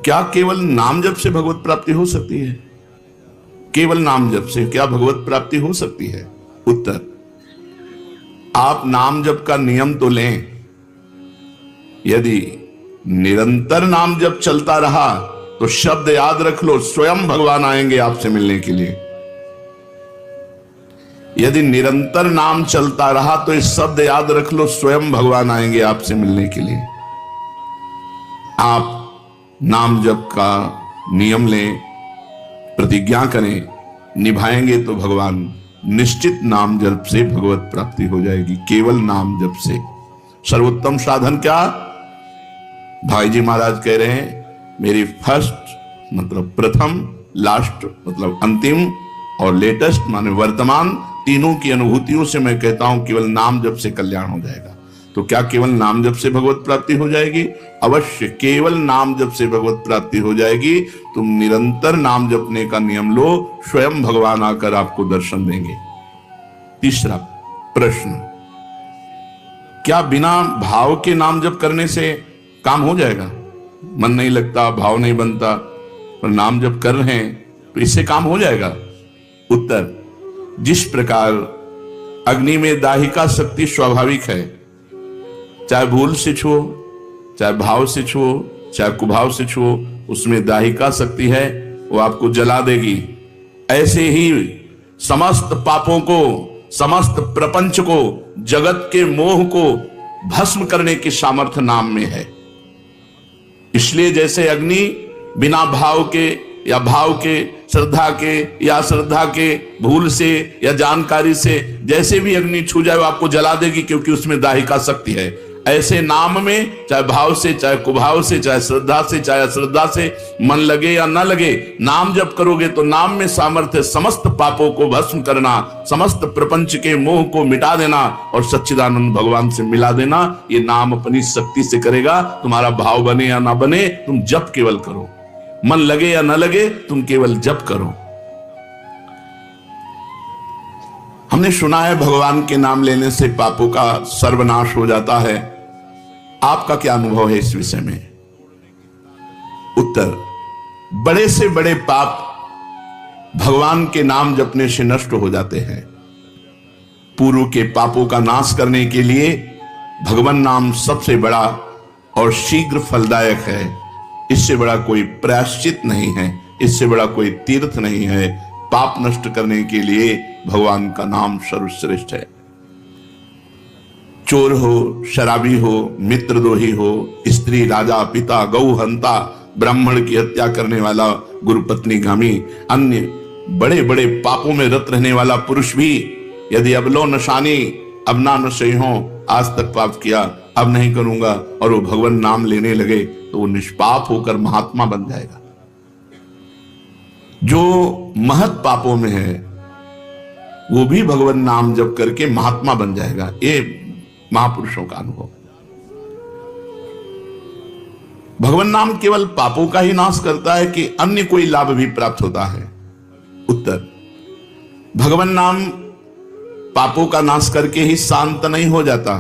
क्या केवल नाम जप से भगवत प्राप्ति हो सकती है? केवल नाम जप से क्या भगवत प्राप्ति हो सकती है? उत्तर, आप नाम जप का नियम तो लें। यदि निरंतर नाम जप चलता रहा तो शब्द याद रख लो, स्वयं भगवान आएंगे आपसे मिलने के लिए। यदि निरंतर नाम चलता रहा तो इस शब्द याद रख लो, स्वयं भगवान आएंगे आपसे मिलने के लिए। आप नाम जप का नियम लें, प्रतिज्ञा करें, निभाएंगे तो भगवान निश्चित नाम जप से भगवत प्राप्ति हो जाएगी। केवल नाम जप से। सर्वोत्तम साधन क्या? भाई जी महाराज कह रहे हैं, मेरी फर्स्ट मतलब प्रथम, लास्ट मतलब अंतिम, और लेटेस्ट माने वर्तमान, तीनों की अनुभूतियों से मैं कहता हूं केवल नाम जप से कल्याण हो जाएगा। तो क्या केवल नाम जप से भगवत प्राप्ति हो जाएगी? अवश्य केवल नाम जप से भगवत प्राप्ति हो जाएगी। तुम निरंतर नाम जपने का नियम लो, स्वयं भगवान आकर आपको दर्शन देंगे। तीसरा प्रश्न, क्या बिना भाव के नाम जप करने से काम हो जाएगा? मन नहीं लगता, भाव नहीं बनता, पर नाम जप कर रहे हैं तो इससे काम हो जाएगा? उत्तर, जिस प्रकार अग्नि में दाहिका शक्ति स्वाभाविक है, चाहे भूल से छुओ, चाहे भाव से छुओ, चाहे कुभाव से छुओ, उसमें दाहिका शक्ति है, वो आपको जला देगी। ऐसे ही समस्त पापों को, समस्त प्रपंच को, जगत के मोह को भस्म करने की सामर्थ्य नाम में है। इसलिए जैसे अग्नि बिना भाव के या भाव के, श्रद्धा के या श्रद्धा के, भूल से या जानकारी से, जैसे भी अग्नि छू जाए वो आपको जला देगी, क्योंकि उसमें दाहिका शक्ति है। ऐसे नाम में चाहे भाव से, चाहे कुभाव से, चाहे श्रद्धा से, चाहे अश्रद्धा से, मन लगे या न लगे, नाम जप करोगे तो नाम में सामर्थ्य समस्त पापों को भस्म करना, समस्त प्रपंच के मोह को मिटा देना और सच्चिदानंद भगवान से मिला देना। ये नाम अपनी शक्ति से करेगा। तुम्हारा भाव बने या ना बने, तुम जप केवल करो। मन लगे या न लगे, तुम केवल जप करो। हमने सुना है भगवान के नाम लेने से पापों का सर्वनाश हो जाता है। आपका क्या अनुभव है इस विषय में? उत्तर, बड़े से बड़े पाप भगवान के नाम जपने से नष्ट हो जाते हैं। पूर्व के पापों का नाश करने के लिए भगवान नाम सबसे बड़ा और शीघ्र फलदायक है। इससे बड़ा कोई प्रायश्चित नहीं है, इससे बड़ा कोई तीर्थ नहीं है। पाप नष्ट करने के लिए भगवान का नाम सर्वश्रेष्ठ है। चोर हो, शराबी हो, मित्रद्रोही हो, स्त्री, राजा, पिता, गौ हंता, ब्राह्मण की हत्या करने वाला, गुरुपत्नी गामी, अन्य बड़े बड़े पापों में रत रहने वाला पुरुष भी यदि अबलो नशानी, अब ना नशे हो, आज तक पाप किया, अब नहीं करूंगा, और वो भगवान नाम लेने लगे तो वो निष्पाप होकर महात्मा बन जाएगा। जो महत पापों में है वो भी भगवान नाम जप करके महात्मा बन जाएगा। ये महापुरुषों का अनुभव। भगवान नाम केवल पापों का ही नाश करता है कि अन्य कोई लाभ भी प्राप्त होता है? उत्तर, भगवान नाम पापों का नाश करके ही शांत नहीं हो जाता।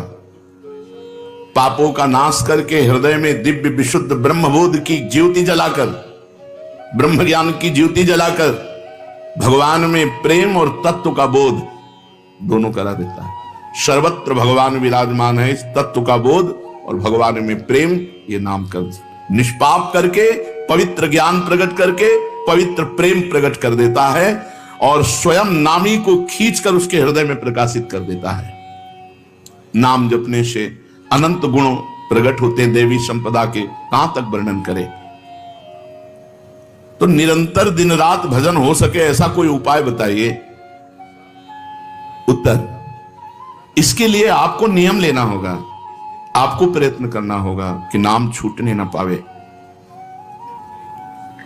पापों का नाश करके हृदय में दिव्य विशुद्ध ब्रह्मबोध की ज्योति जलाकर, ब्रह्म ज्ञान की ज्योति जलाकर भगवान में प्रेम और तत्व का बोध दोनों करा देता है। सर्वत्र भगवान विराजमान है, इस तत्व का बोध और भगवान में प्रेम, ये नाम कर निष्पाप करके, पवित्र ज्ञान प्रकट करके, पवित्र प्रेम प्रकट कर देता है और स्वयं नामी को खींचकर उसके हृदय में प्रकाशित कर देता है। नाम जपने से अनंत गुण प्रकट होते हैं देवी संपदा के, कहां तक वर्णन करें। तो निरंतर दिन रात भजन हो सके ऐसा कोई उपाय बताइए। उत्तर, इसके लिए आपको नियम लेना होगा, आपको प्रयत्न करना होगा कि नाम छूटने ना पावे।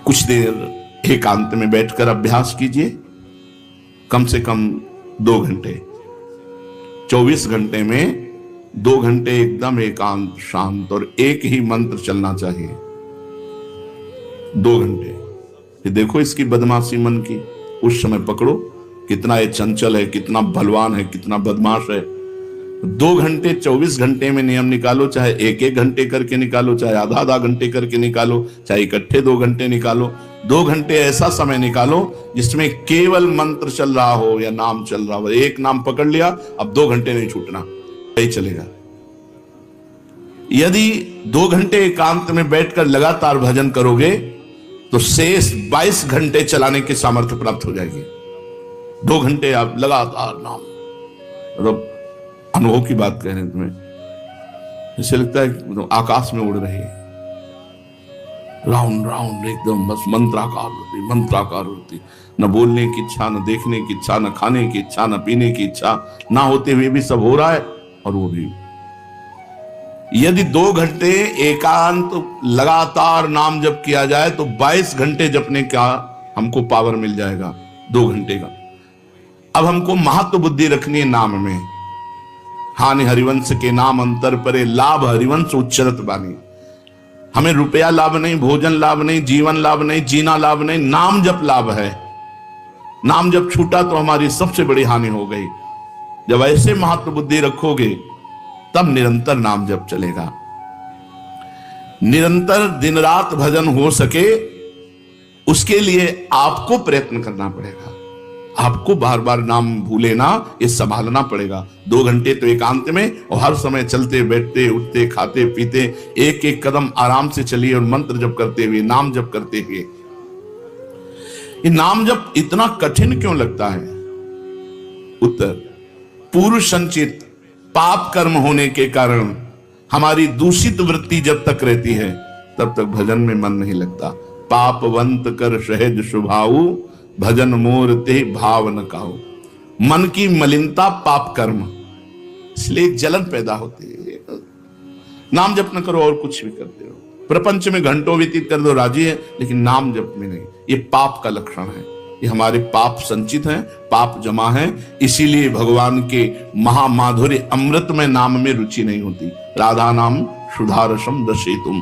कुछ देर एकांत में बैठकर अभ्यास कीजिए, कम से कम 2 घंटे। 24 घंटे में 2 घंटे एकदम एकांत, शांत और एक ही मंत्र चलना चाहिए। 2 घंटे। फिर देखो इसकी बदमाशी मन की, उस समय पकड़ो कितना ये चंचल है, कितना बलवान है, कितना बदमाश है। 2 घंटे 24 घंटे में नियम निकालो, चाहे 1-1 घंटे करके निकालो, चाहे आधा-आधा घंटे करके निकालो, चाहे इकट्ठे 2 घंटे निकालो। 2 घंटे ऐसा समय निकालो जिसमें केवल मंत्र चल रहा हो या नाम चल रहा हो। एक नाम पकड़ लिया, अब 2 घंटे नहीं छूटना, यही चलेगा। यदि 2 घंटे एकांत में बैठकर लगातार भजन करोगे तो शेष 22 घंटे चलाने की सामर्थ्य प्राप्त हो जाएगी। 2 घंटे आप लगातार नाम, मतलब अनुभव की बात कह रहे हैं तुम्हें, ऐसे लगता है तो आकाश में उड़ रही है, राउंड राउंड एकदम, बस मंत्राकार होती, न बोलने की इच्छा, न देखने की इच्छा, न खाने की इच्छा, न पीने की इच्छा, ना होते हुए भी सब हो रहा है और वो भी। यदि 2 घंटे एकांत लगातार नाम जप किया जाए तो 22 घंटे जपने का हमको पावर मिल जाएगा, 2 घंटे का। अब हमको महत्व बुद्धि रखनी है नाम में। हानि हरिवंश के नाम अंतर परे, लाभ हरिवंश उच्चरत बानी। हमें रुपया लाभ नहीं, भोजन लाभ नहीं, जीवन लाभ नहीं, जीना लाभ नहीं, नाम जप लाभ है। नाम जब छूटा तो हमारी सबसे बड़ी हानि हो गई। जब ऐसे महत्व बुद्धि रखोगे तब निरंतर नाम जप चलेगा। निरंतर दिन रात भजन हो सके उसके लिए आपको प्रयत्न करना पड़ेगा। आपको बार बार नाम भूले ना, ये संभालना पड़ेगा। 2 घंटे तो एकांत में, और हर समय चलते बैठते उठते खाते पीते एक एक कदम आराम से चलिए और मंत्र जप करते हुए, नाम जप करते हुए। ये नाम जप इतना कठिन क्यों लगता है? उत्तर, पूर्व संचित पाप कर्म होने के कारण हमारी दूषित वृत्ति जब तक रहती है तब तक भजन में मन नहीं लगता। पापवंत कर सहज शुभाऊ, भजन मोर ते भाव न काऊ। मन की मलिनता पाप कर्म, इसलिए एक जलन पैदा होती है। नाम जप न करो और कुछ भी करते हो, प्रपंच में घंटों व्यतीत कर दो, राजी है, लेकिन नाम जप में नहीं। ये पाप का लक्षण है। ये हमारे पाप संचित हैं, पाप जमा है। इसीलिए भगवान के महामाधुर्य अमृत में नाम में रुचि नहीं होती। राधा नाम सुधारसम दशेतुम।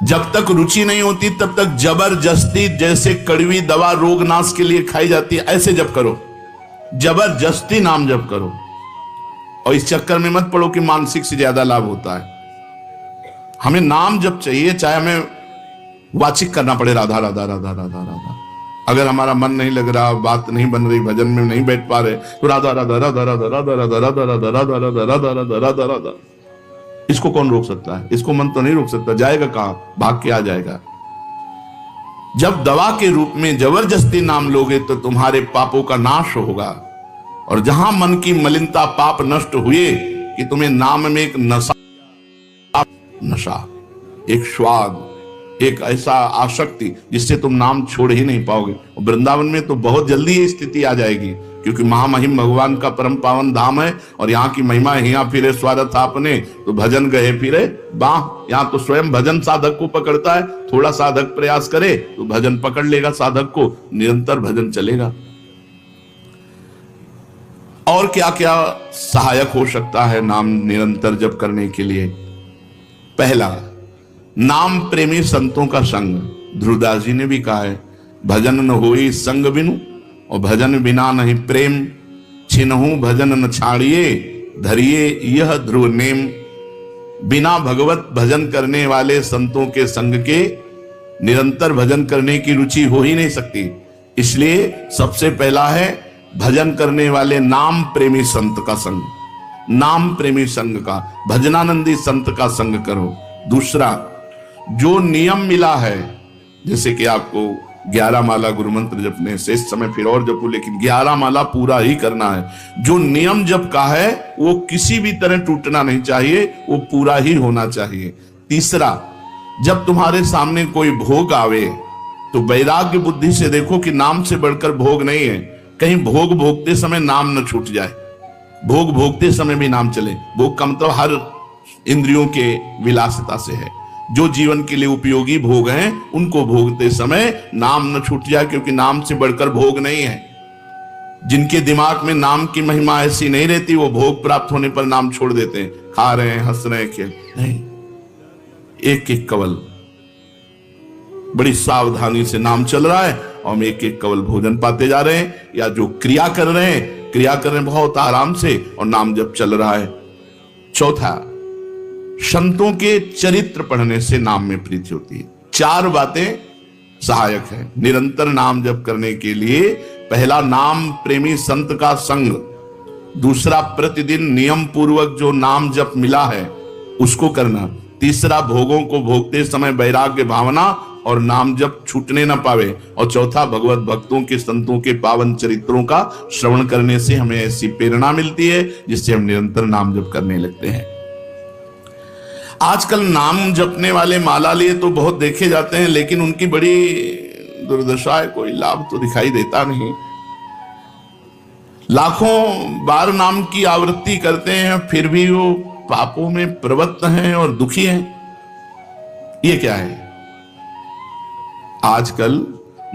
जब तक रुचि नहीं होती तब तक जबरदस्ती, जैसे कड़वी दवा रोग नाश के लिए खाई जाती है, ऐसे जप करो, जबरदस्ती नाम जप करो। और इस चक्कर में मत पड़ो कि मानसिक से ज्यादा लाभ होता है। हमें नाम जप चाहिए, चाहे हमें वाचिक करना पड़े राधा राधा राधा राधा राधा। अगर हमारा मन नहीं लग रहा, बात नहीं बन रही, भजन में नहीं बैठ पा रहे, तो राधा राधा राधा राधा राधा राधा राधा राधा राधा राधा राधा राधा राधा राधा। इसको कौन रोक सकता है? इसको मन तो नहीं रोक सकता। जाएगा कहां? भाग के आ जाएगा। जब दवा के रूप में जबरदस्ती नाम लोगे तो तुम्हारे पापों का नाश होगा। और जहां मन की मलिनता पाप नष्ट हुए कि तुम्हें नाम में एक नशा, एक स्वाद, एक ऐसा आसक्ति जिससे तुम नाम छोड़ ही नहीं पाओगे। वृंदावन में तो बहुत जल्दी ये स्थिति आ जाएगी, क्योंकि महामहिम भगवान का परम पावन धाम है और यहाँ की महिमा हिया फिरे स्वार्थ आपने, तो भजन गए फिरे बाह। यहाँ तो स्वयं भजन साधक को पकड़ता है। थोड़ा साधक प्रयास करे तो भजन पकड़ लेगा साधक को, निरंतर भजन चलेगा। और क्या क्या सहायक हो सकता है नाम निरंतर जप करने के लिए? पहला, नाम प्रेमी संतों का संग। ध्रुवदास जी ने भी कहा है, भजन न होई संग बिनु, और भजन बिना नहीं प्रेम, छिनहु भजन न छाड़िए, धरिए यह ध्रुव नेम। बिना भगवत भजन करने वाले संतों के संग के निरंतर भजन करने की रुचि हो ही नहीं सकती। इसलिए सबसे पहला है भजन करने वाले नाम प्रेमी संत का संग, नाम प्रेमी संग का, भजनानंदी संत का संग करो। दूसरा, जो नियम मिला है, जैसे कि आपको 11 माला गुरु मंत्र जपने से इस समय फिर और जपो, लेकिन 11 माला पूरा ही करना है। जो नियम जप का है वो किसी भी तरह टूटना नहीं चाहिए, वो पूरा ही होना चाहिए। तीसरा, जब तुम्हारे सामने कोई भोग आवे तो वैराग्य बुद्धि से देखो कि नाम से बढ़कर भोग नहीं है। कहीं भोग भोगते समय नाम न छूट जाए। भोग भोगते समय भी नाम चले। भोग का मतलब हर इंद्रियों के विलासिता से है। जो जीवन के लिए उपयोगी भोग हैं उनको भोगते समय नाम न छूट जाए, क्योंकि नाम से बढ़कर भोग नहीं है। जिनके दिमाग में नाम की महिमा ऐसी नहीं रहती, वो भोग प्राप्त होने पर नाम छोड़ देते हैं। खा रहे हैं, हंस रहे हैं, खेल नहीं, एक एक कवल बड़ी सावधानी से नाम चल रहा है और हम एक एक कवल भोजन पाते जा रहे हैं, या जो क्रिया कर रहे हैं क्रिया कर रहे हैं बहुत आराम से और नाम जप चल रहा है। चौथा, संतों के चरित्र पढ़ने से नाम में प्रीति होती है। चार बातें सहायक है निरंतर नाम जप करने के लिए। पहला, नाम प्रेमी संत का संग। दूसरा, प्रतिदिन नियम पूर्वक जो नाम जप मिला है उसको करना। तीसरा, भोगों को भोगते समय वैराग्य भावना और नाम जप छूटने ना पावे। और चौथा, भगवत भक्तों के संतों के पावन चरित्रों का श्रवण करने से हमें ऐसी प्रेरणा मिलती है जिससे हम निरंतर नाम जप करने लगते हैं। आजकल नाम जपने वाले माला लिए तो बहुत देखे जाते हैं, लेकिन उनकी बड़ी दुर्दशा है, कोई लाभ तो दिखाई देता नहीं। लाखों बार नाम की आवृत्ति करते हैं, फिर भी वो पापों में प्रवृत्त हैं और दुखी हैं। ये क्या है? आजकल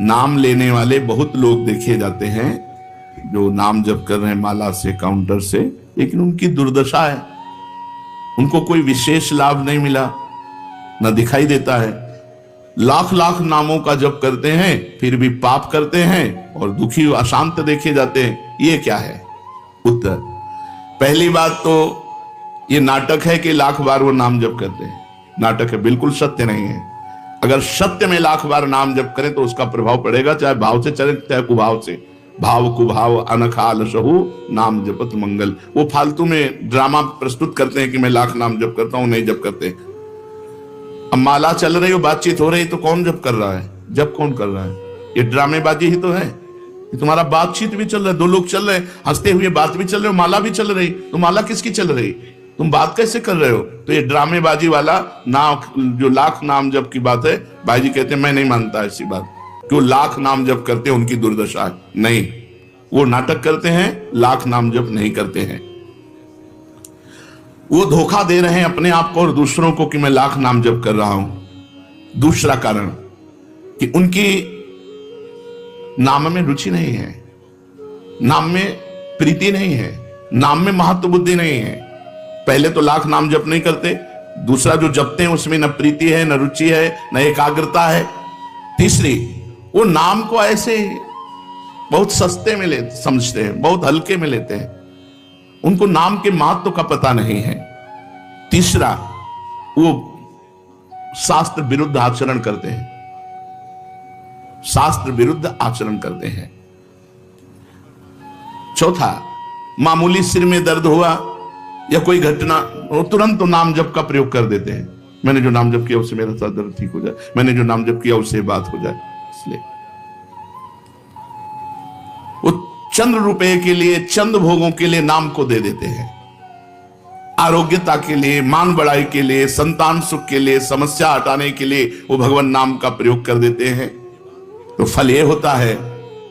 नाम लेने वाले बहुत लोग देखे जाते हैं जो नाम जप कर रहे हैं माला से, काउंटर से, लेकिन उनकी दुर्दशा है, उनको कोई विशेष लाभ नहीं मिला, न दिखाई देता है। लाख लाख नामों का जप करते हैं फिर भी पाप करते हैं और दुखी अशांत देखे जाते हैं। ये क्या है? उत्तर, पहली बात तो ये नाटक है कि लाख बार वो नाम जप करते हैं। नाटक है, बिल्कुल सत्य नहीं है। अगर सत्य में लाख बार नाम जप करें तो उसका प्रभाव पड़ेगा, चाहे भाव से चले चाहे कुभाव से। भाव कुभाव अनखाल सहु नाम जपत मंगल। वो फालतू में ड्रामा प्रस्तुत करते हैं कि मैं लाख नाम जप करता हूं, नहीं जप करते। अब माला चल रही हो, बातचीत हो रही, तो कौन जप कर रहा है? जप कौन कर रहा है? ये ड्रामेबाजी ही तो है। ये तुम्हारा बातचीत भी चल रहा है, दो लोग चल रहे हैं, हंसते हुए बात भी चल रही हो, माला भी चल रही, तो माला किसकी चल रही? तुम बात कैसे कर रहे हो? तो ये ड्रामेबाजी वाला जो लाख नाम जप की बात है, भाई जी कहते हैं मैं नहीं मानता ऐसी बात। क्यों? लाख नाम जप करते हैं उनकी दुर्दशा है। नहीं, वो नाटक करते हैं, लाख नाम जप नहीं करते हैं। वो धोखा दे रहे हैं अपने आप को और दूसरों को कि मैं लाख नाम जप कर रहा हूं। दूसरा कारण कि उनकी नाम में रुचि नहीं है, नाम में प्रीति नहीं है, नाम में महत्व बुद्धि नहीं है। पहले तो लाख नाम जप नहीं करते, दूसरा जो जपते हैं उसमें न प्रीति है, न रुचि है, न एकाग्रता है। तीसरी, वो नाम को ऐसे बहुत सस्ते में समझते हैं, बहुत हल्के में लेते हैं, उनको नाम के महत्व का पता नहीं है। तीसरा, वो शास्त्र विरुद्ध आचरण करते हैं, शास्त्र विरुद्ध आचरण करते हैं। चौथा, मामूली सिर में दर्द हुआ या कोई घटना, वो तुरंत तो नाम जप का प्रयोग कर देते हैं। मैंने जो नाम जप किया उससे मेरा सर दर्द ठीक हो जाए, मैंने जो नाम जप किया उससे बात हो जाए। इसलिए वो चंद रुपए के लिए, चंद भोगों के लिए नाम को दे देते हैं। आरोग्यता के लिए, मान बढ़ाई के लिए, संतान सुख के लिए, समस्या हटाने के लिए वो भगवान नाम का प्रयोग कर देते हैं। तो फल ये होता है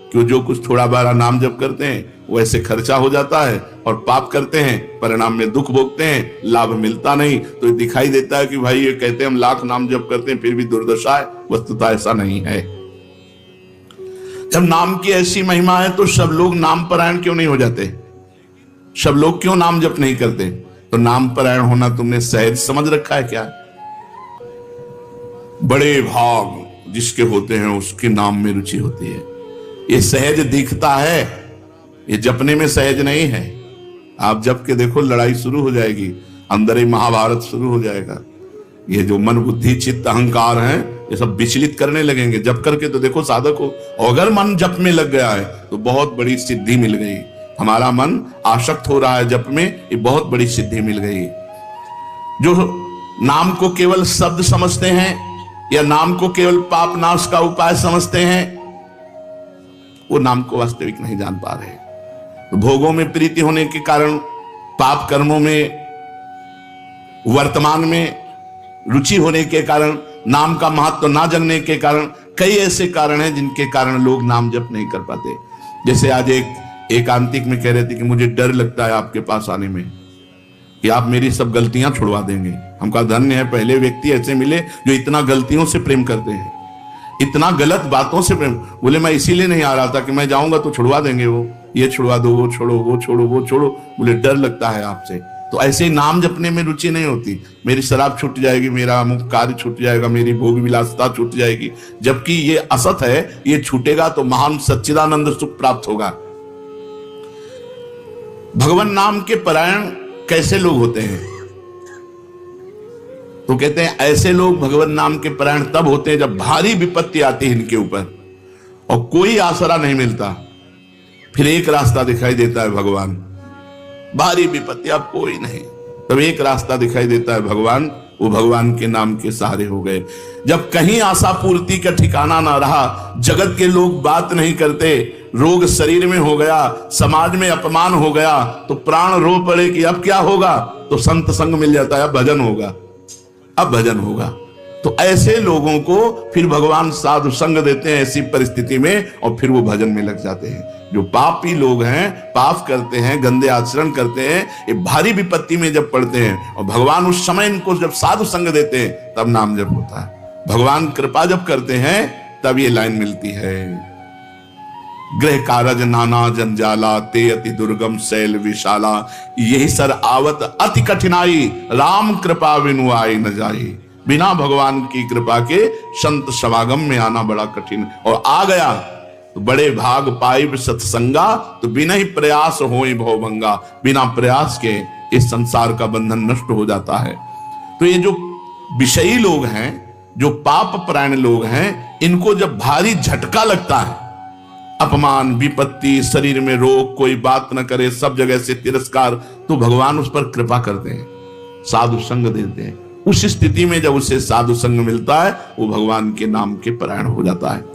कि जो कुछ थोड़ा बारा नाम जप करते हैं वो ऐसे खर्चा हो जाता है और पाप करते हैं, परिणाम में दुख भोगते हैं, लाभ मिलता नहीं। तो दिखाई देता है कि भाई ये कहते हैं हम लाख नाम जप करते हैं फिर भी दुर्दशा है। वस्तुतः ऐसा नहीं है। जब नाम की ऐसी महिमा है तो सब लोग नाम परायण क्यों नहीं हो जाते? सब लोग क्यों नाम जप नहीं करते? तो नाम परायण होना तुमने सहज समझ रखा है क्या? बड़े भाग जिसके होते हैं उसके नाम में रुचि होती है। ये सहज दिखता है, ये जपने में सहज नहीं है। आप जप के देखो, लड़ाई शुरू हो जाएगी, अंदर ही महाभारत शुरू हो जाएगा। ये जो मन बुद्धि चित्त अहंकार हैं ये सब विचलित करने लगेंगे। जप करके तो देखो साधक को, अगर मन जप में लग गया है तो बहुत बड़ी सिद्धि मिल गई। हमारा मन आसक्त हो रहा है जप में, ये बहुत बड़ी सिद्धि मिल गई। जो नाम को केवल शब्द समझते हैं या नाम को केवल पाप नाश का उपाय समझते हैं, वो नाम को वास्तविक नहीं जान पा रहे। तो भोगों में प्रीति होने के कारण, पाप कर्मों में वर्तमान में रुचि होने के कारण, नाम का महत्व ना जानने के कारण, कई ऐसे कारण हैं जिनके कारण लोग नाम जप नहीं कर पाते। जैसे आज एक एकांतिक में कह रहे थे कि मुझे डर लगता है आपके पास आने में कि आप मेरी सब गलतियां छुड़वा देंगे। हमका धन्य है, पहले व्यक्ति ऐसे मिले जो इतना गलतियों से प्रेम करते हैं, इतना गलत बातों से प्रेम। बोले मैं इसीलिए नहीं आ रहा था कि मैं जाऊंगा तो छुड़वा देंगे, वो ये छुड़वा दो, वो छोड़ो, वो छोड़ो, वो छोड़ो। बोले डर लगता है आपसे। तो ऐसे ही नाम जपने में रुचि नहीं होती। मेरी शराब छूट जाएगी, मेरा अमुक कार्य छूट जाएगा, मेरी भोग विलासिता छूट जाएगी। जबकि ये असत है, ये छूटेगा तो महान सच्चिदानंद सुख प्राप्त होगा। भगवान नाम के परायण कैसे लोग होते हैं? तो कहते हैं ऐसे लोग भगवान नाम के परायण तब होते हैं जब भारी विपत्ति आती है इनके ऊपर और कोई आसरा नहीं मिलता, फिर एक रास्ता दिखाई देता है भगवान। भारी विपत्ति अब कोई नहीं, तब एक रास्ता दिखाई देता है भगवान, वो भगवान के नाम के सहारे हो गए। जब कहीं आशा पूर्ति का ठिकाना ना रहा, जगत के लोग बात नहीं करते, रोग शरीर में हो गया, समाज में अपमान हो गया, तो प्राण रो पड़े कि अब क्या होगा, तो संत संग मिल जाता है, अब भजन होगा, अब भजन होगा। तो ऐसे लोगों को फिर भगवान साधु संग देते हैं ऐसी परिस्थिति में, और फिर वो भजन में लग जाते हैं। जो पापी लोग हैं, पाप करते हैं, गंदे आचरण करते हैं, ये भारी विपत्ति में जब पड़ते हैं और भगवान उस समय इनको जब साधु संग देते हैं तब नाम जप होता है। भगवान कृपा जब करते हैं तब ये लाइन मिलती है, गृह कारज नाना जंजाला, ते अति दुर्गम शैल विशाला, यही सर आवत अति कठिनाई, राम कृपा बिनु आई न जाई। बिना भगवान की कृपा के संत समागम में आना बड़ा कठिन, और आ गया तो बड़े भाग पाइब सत्संगा, तो बिना ही प्रयास होई भवभंगा। बिना प्रयास के इस संसार का बंधन नष्ट हो जाता है। तो ये जो विषयी लोग हैं, जो पाप परायण लोग हैं, इनको जब भारी झटका लगता है, अपमान, विपत्ति, शरीर में रोग, कोई बात न करे, सब जगह से तिरस्कार, तो भगवान उस पर कृपा करते हैं, साधु संग देते हैं। उस स्थिति में जब उसे साधु संग मिलता है, वो भगवान के नाम के परायण हो जाता है।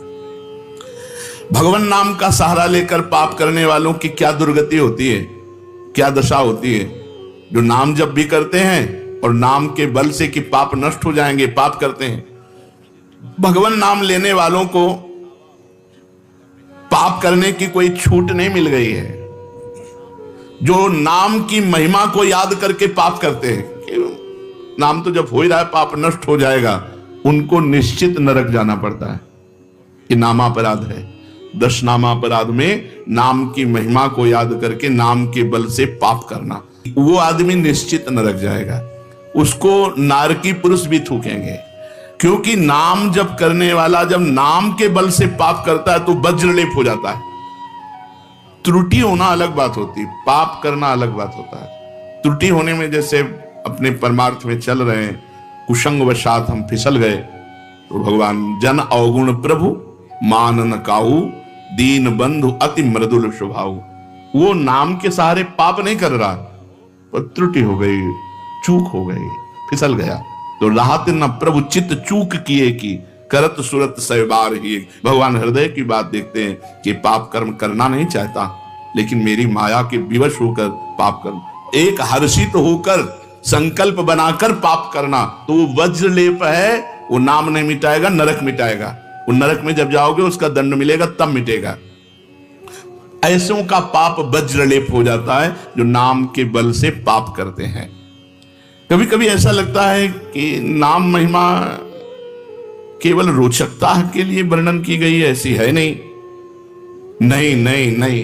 भगवान नाम का सहारा लेकर पाप करने वालों की क्या दुर्गति होती है, क्या दशा होती है। जो नाम जब भी करते हैं और नाम के बल से कि पाप नष्ट हो जाएंगे, पाप करते हैं। भगवान नाम लेने वालों को पाप करने की कोई छूट नहीं मिल गई है। जो नाम की महिमा को याद करके पाप करते हैं, कि नाम तो जब हो ही रहा है, पाप नष्ट हो जाएगा, उनको निश्चित नरक जाना पड़ता है। ये नामापराध है। 10 नामापराध में नाम की महिमा को याद करके नाम के बल से पाप करना, वो आदमी निश्चित नरक जाएगा। उसको नारकी पुरुष भी थूकेंगे, क्योंकि नाम जब करने वाला जब नाम के बल से पाप करता है तो वज्रलेप हो जाता है। त्रुटि होना अलग बात होती, पाप करना अलग बात होता है। त्रुटि होने में जैसे अपने परमार्थ में चल रहे हैं, कुसंग वशात हम फिसल गए, तो भगवान जन अवगुण प्रभु मान न काहू, दीन बंधु अति मृदुल स्वभाव। वो नाम के सहारे पाप नहीं कर रहा, पर त्रुटि हो गई, चूक हो गई, फिसल गया। तो राहत न प्रभु चित्त चूक किए की, करत सुरत सहबार ही। भगवान हृदय की बात देखते हैं कि पाप कर्म करना नहीं चाहता, लेकिन मेरी माया के विवश होकर पाप कर्म, एक हर्षित होकर संकल्प बनाकर पाप करना, तो वो वज्रलेप है। वो नाम नहीं मिटाएगा, नरक मिटाएगा। वो नरक में जब जाओगे उसका दंड मिलेगा, तब मिटेगा। ऐसों का पाप वज्रलेप हो जाता है जो नाम के बल से पाप करते हैं। कभी कभी ऐसा लगता है कि नाम महिमा केवल रोचकता के लिए वर्णन की गई है, ऐसी है नहीं। नहीं नहीं नहीं,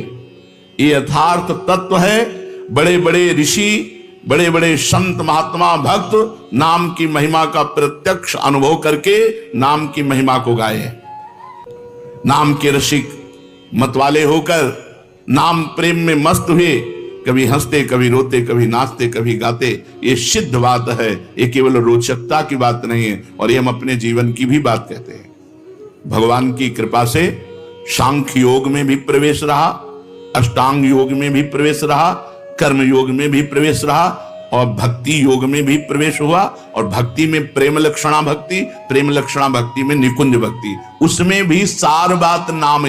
ये यथार्थ तत्व है। बड़े बड़े ऋषि, बड़े बड़े संत, महात्मा, भक्त नाम की महिमा का प्रत्यक्ष अनुभव करके नाम की महिमा को गाए। नाम के रसिक मतवाले होकर नाम प्रेम में मस्त हुए, कभी हंसते, कभी रोते, कभी नाचते, कभी गाते। ये सिद्ध बात है, ये केवल रोचकता की बात नहीं है, और ये हम अपने जीवन की भी बात कहते हैं। भगवान की कृपा से सांख्य योग में भी प्रवेश रहा, अष्टांग योग में भी प्रवेश रहा, कर्म योग में भी प्रवेश रहा, और भक्ति योग में भी प्रवेश हुआ। और भक्ति में प्रेम लक्षणा भक्ति, प्रेम लक्षणा भक्ति में निकुंज भक्ति, उसमें भी सार बात नाम